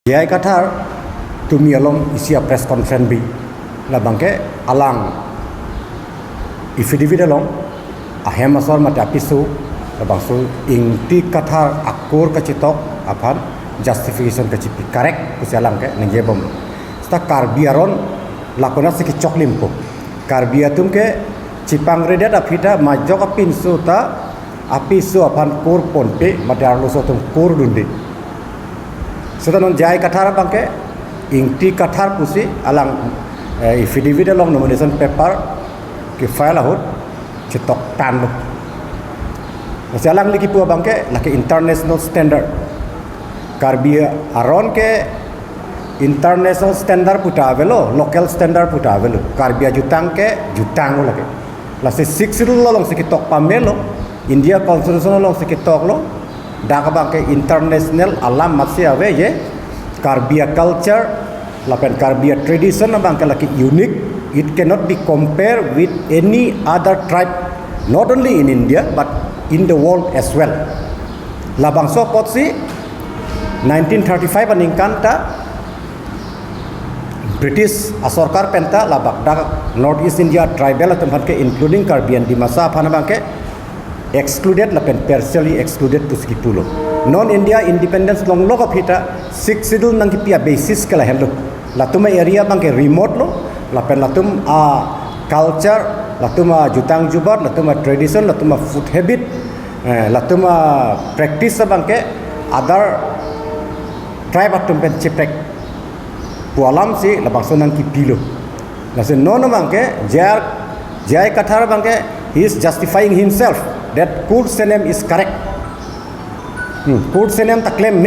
Jai kathar tumi alom isia press conference bi la bangke alang ifidivide long ahem asor mate apisu la bangsu ingti kathar akur kacitok apan justification kacipi correct kusialang ke nenge bom sta karbiaron lakona siki choklim ko karbiatum ke cipang redat apita majok apinsu ta apisu apan kur ponpe madarlo sotum kur dundi setelah jai kathar bangke ingti kathar pusi alang affidavit along nomination paper ke file ahut cetok tan lo masih alang lagi pua bangke laki international standard karbia aron ke international standard puta avelo local standard puta avelo karbia jutang ke jutang lo lagi lasi 6 lo long sekitok pamelo India constitution long sekitok lo dak bangke international alam masih ave ye karbia culture lapen karbia tradition bangke laki unique, it cannot be compared with any other tribe not only in India but in the world as well. Labang so potsi 1935 aningkan ta British asorkar penta labak dak North East India tribal tempat ke including Caribbean di masa apa bangke excluded lapen partially excluded puski pulo non India independence long log of hita 6 sidul nang kipia basis kala hello latuma area bangke remote lo lapen latum culture latuma jutang jubat latuma tradition latuma food habit latuma practice bangke other tribe atum pen chiprek pualam si labang sonang kipilo lasen nono bangke jai kathar bangke he is justifying himself that Kur Senem is correct. Kur Senem ta claim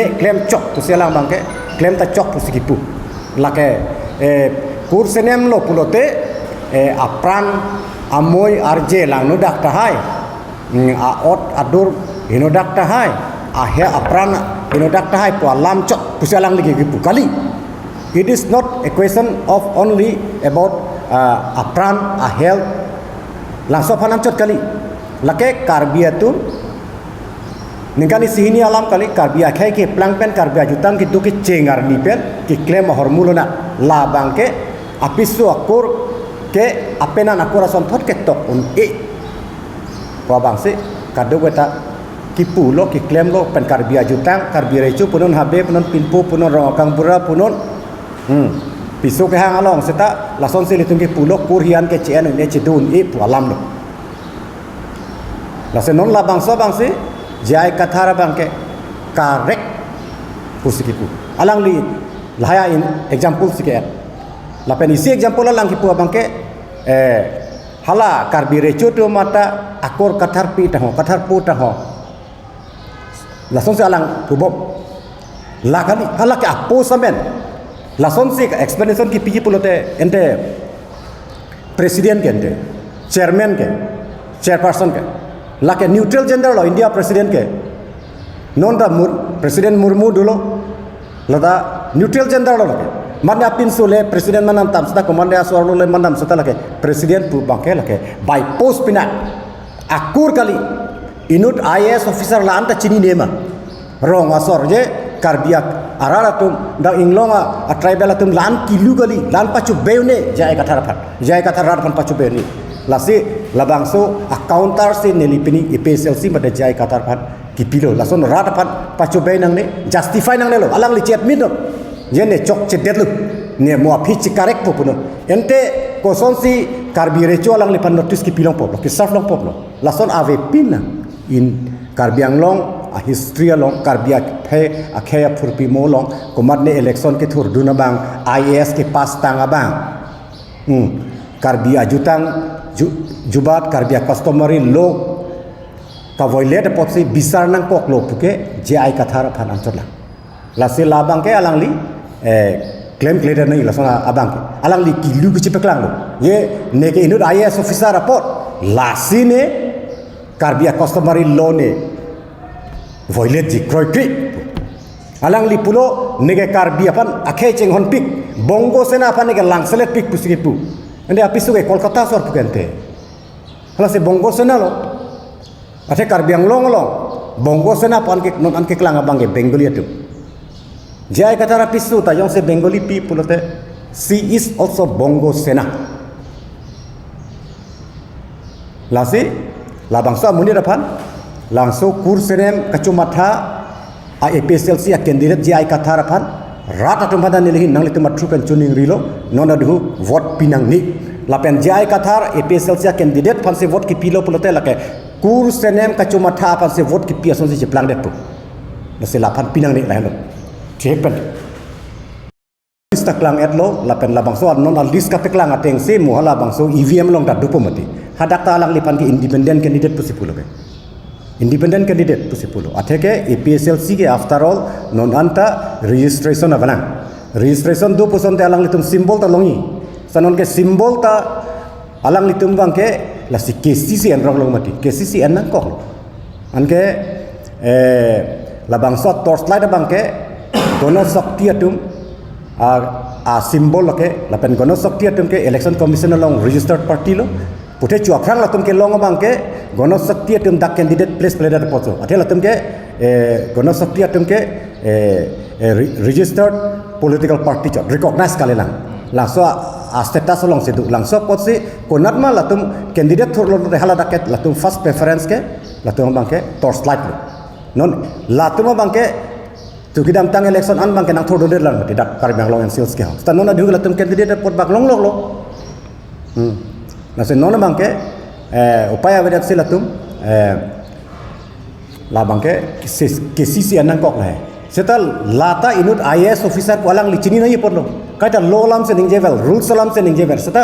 chok tu sialang bangke claim ta chok pusikipu. Lake Kur Senem lo pulote apran amoy arje lang nudak tahai. Aot adur hinodak tahai. Ahe apran hinodak tahai pu alam chok pusialang lagi kipu kali. It is not a question of only about apran ahel langsung panam chot kali. Lake karbia tu ningkani sihini alam kali karbia khai ke plangpen karbia jutang ki duki cengar nipen ki claim hormulona la bangke apisu akur ke apena nakura sontot ke tok un wa bangse kadu beta ki pulo ki claim lo pen karbia jutang karbia recu punun habe punun pinpu punun rongakang pura punun pisu ke hang along seta lason silitung ki pulo kurhian ke cien ne cidun pu alam lo lasen non la bangsa bangsi jai kathara bangke correct pusikipu alang li lahaya in example sike la pen isi example alang kipu bangke hala karbire chutu mata akor kathar pi taho kathar pu taho lason se alang pubob la kali hala ke apo samen lason se explanation ki piji pulote ente presiden ke ente chairman ke chairperson ke lake neutral gender lo India presiden ke non da presiden Murmu dulu lada neutral gender lo lake mana apin sule presiden manam tam seta komande aswar lo le manam seta lake presiden pu bangke lake by post pinat akur kali inut IAS officer la anta chini nema rong asor je karbiak araratum da inglonga a tribal atum lan kilu kali lan pacu beune jai kathar pan pacu beune lasi labangso accountar si nelipini IPSLC pada jai katar pan kipilo lason rata pan pacobai nang ne justify nang ne lo alang li chat minno jene chok cedet lu ne mo api cikarek po puno ente koson si karbire cho alang li pan notice kipilong po ki sarf long po lo lason ave pina in karbiang long a history long karbiak phe akhaya phurpi mo long komat ne election ke thur duna bang IAS ke pas tanga bang karbia jutang jubat karbia customary law ka violate potsi bisar nang pok lo puke jai kathar phan anchotla lasi labang ke alang li claim clear nei lasona abang ke alang li kilu ki peklang lo ye ne ke inut IAS officer report lasi ne karbia customary law ne violate ji kroikri alang li pulo ne ke karbia pan akhe cheng hon pik bongo sena pan ne ke langselet pik pusikipu ende apisu ke Kolkata sor pukente hala se bongo sena lo ate karbiang long bonggo sena pan ke non an ke klang abang ke bengali atu Jai Katara pisu ta yong se Bengali people te, she is also Bongo Sena. Lasi labangsa muni dapan langso kursenem kacumatha a APSLC a candidate Jai Katara pan rata tumpada nilihin nang litu matru kan chuning rilo nona duhu vote pinang ni lapen Jai Katar APSLC a candidate pan se vote ki pilo pulote lake kursenem kacumatha pan se vote ki pia son se plang det pu lase lapan pinang ni lahelo chepen lista klang etlo lapen labangso non al list ka peklang ateng se muhala bangso EVM long ta dupomati hadak ta lang lipan ki independent candidate pusi pulo ke independent candidate pusi pulo atheke APSLC ke after all non anta registration avanang registration do puson te alang litum symbol ta longi sanon ke symbol ta alang litum bang ke la si KCC en rong long mati KCC en nang kok anke labangso torchlight bang ke gono sakti atum a symbol ke lapen gono sakti atum ke election commission along registered party lo puthe chuakrang latum ke long bang ke gono sakti atum dak candidate place player pocho athe latum ke gono sakti atum ke registered political party chot recognize kalelang langso a status long sedu langso potsi konatma latum candidate thor lo hala daket latum first preference ke latum bang ke torchlight lo non latum bang ke tu kidam tang election an bang ke nang thor do lang tidak karbang long and sales ke sta nona dihu latum candidate pot bak long lo nase nona bang ke upaya vedat silatum la bang ke KCC anang kok lah setal lata inut IAS officer ko alang lichini nahi porlo kaita law lam se ningjevel rules salam se ningjevel seta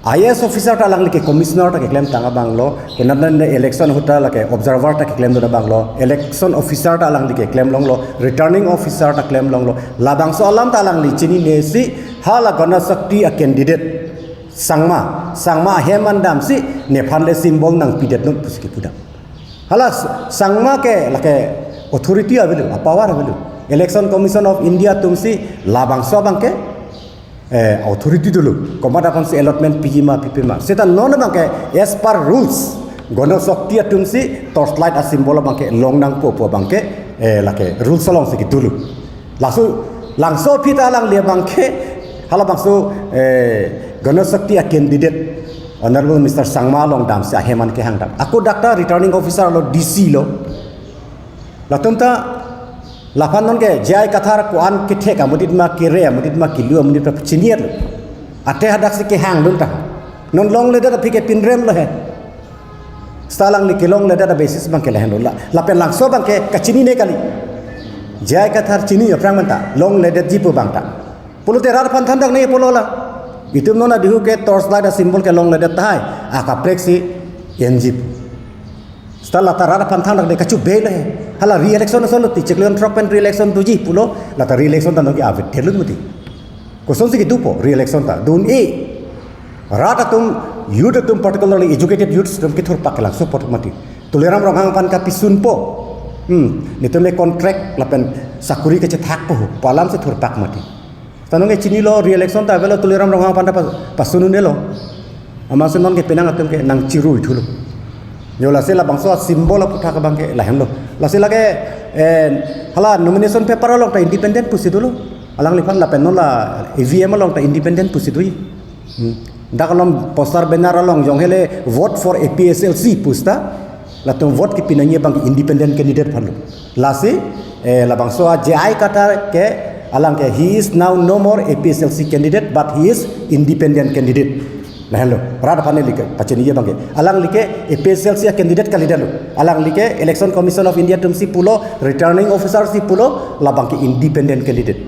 IAS officer ta alang like commissioner ta ke claim tanga banglo kenadna election hota like observer ta ke claim do banglo election officer ta alang like claim long lo returning officer ta claim long lo la bang so alam ta alang lichini ne si hala gona sakti a candidate sangma hemandam si nephan le symbol nang pidet non puski pudam halas sangma ke like authority available power available election commission of India tumsi labang so bangke authority dulu komada pan si allotment pima seta non bangke as per rules gono sakti tumsi torchlight a symbol bangke long nang po bangke like rules along si dulu langso pita lang le bangke hala bangso gono sakti a candidate honorable Mr. Sangma long dam si heman ke hangdam aku dakta returning officer lo DC lo latumta lapan non ke Jai Katar ko an ke theka mudit ma kire mudit ma kilu mudit pa chiniat ate hadak si ke hang dun ta non long le da pike pinrem lo he stalang ni kelong le da basis bang ke lehen la lapen langso bang ke kachini ne kali Jai Katar chini aprang manta long le da jipu bang ta pulute rar pan thandak ne polo la itum nona dihu ke torchlight a symbol ke long le da tai aka plexi enjip stala tarara panthang dak de kachu bele hala re-election so loti chekleon drop and re-election tuji pulo la ta re-election ta noki avet thelun muti ko sonsi ki dupo re-election ta dun e rata tum youth tum particularly educated youths tum ki thor paklang so pot mati tuleram rangang pan ka pisun po nitum le contract la pen sakuri ke thak po palam se thor pak mati tanong e chini lo re-election ta velo tuleram rangang pan ta pasunun lo amasun non ke penang atum ke nang chiru ithulu yo la se la bangso symbol putha ka bangke la hemlo la se lage hala nomination paper long ta independent pusi dulu alang lifan la penon la EVM long ta independent pusi dui dakalom poster banner long jong hele vote for APSLC pusta la tum vote ki pinangi bang independent candidate phalu la se la bangso Jai Katar ke alang ke he is now no more APSLC candidate but he is independent candidate Lahelo, rada panel like, paceni ye bangke. Alang like APSLC candidate kalidalu. Alang like Election Commission of India tumsi pulo returning officer si pulo la bangke independent candidate.